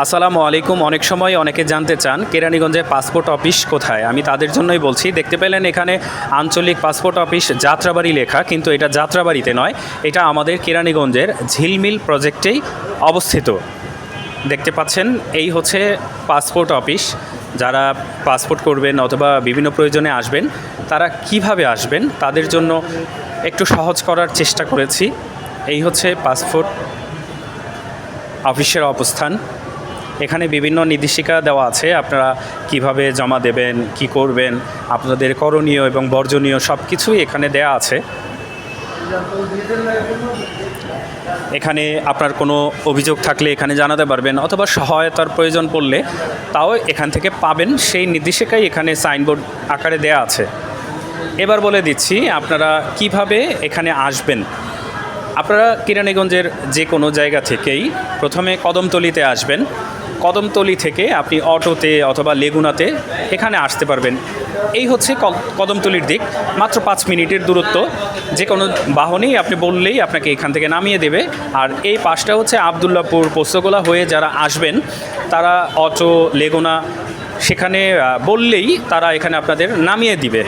আসসালামু আলাইকুম। অনেক সময় অনেকে জানতে চান কেরানীগঞ্জে পাসপোর্ট অফিস কোথায়। আমি তাদের জন্যই বলছি। দেখতে পেলেন এখানে আঞ্চলিক পাসপোর্ট অফিস যাত্রাবাড়ি লেখা, কিন্তু এটা যাত্রাবাড়িতে নয়, এটা আমাদের কেরানীগঞ্জের ঝিলমিল প্রজেক্টেই অবস্থিত। দেখতে পাচ্ছেন এই হচ্ছে পাসপোর্ট অফিস। যারা পাসপোর্ট করবেন অথবা বিভিন্ন প্রয়োজনে আসবেন, তারা কিভাবে আসবেন তাদের জন্য একটু সহজ করার চেষ্টা করেছি। এই হচ্ছে পাসপোর্ট অফিসের অবস্থান। এখানে বিভিন্ন নির্দেশিকা দেওয়া আছে, আপনারা কিভাবে জমা দেবেন, কি করবেন, আপনাদের করণীয় এবং বর্জনীয় সব কিছুই এখানে দেয়া আছে। এখানে আপনার কোনো অভিযোগ থাকলে এখানে জানাতে পারবেন, অথবা সহায়তার প্রয়োজন পড়লে তাও এখান থেকে পাবেন। সেই নির্দেশিকাই এখানে সাইনবোর্ড আকারে দেয়া আছে। এবার বলে দিচ্ছি আপনারা কিভাবে এখানে আসবেন। আপনারা কেরানীগঞ্জের যে কোনো জায়গা থেকেই প্রথমে কদমতলিতে আসবেন। কদমতলি থেকে আপনি অটোতে অথবা লেগুনাতে এখানে আসতে পারবেন। এই হচ্ছে কদমতলির দিক, মাত্র 5 মিনিটের দূরত্ব। যে কোনো বাহনেই আপনি বললেই আপনাকে এখান থেকে নামিয়ে দেবে। আর এই পাশটা হচ্ছে আবদুল্লাপুর পোস্তগোলা হয়ে যারা আসবেন, তারা অটো লেগুনা সেখানে বললেই তারা এখানে আপনাদের নামিয়ে দিবে।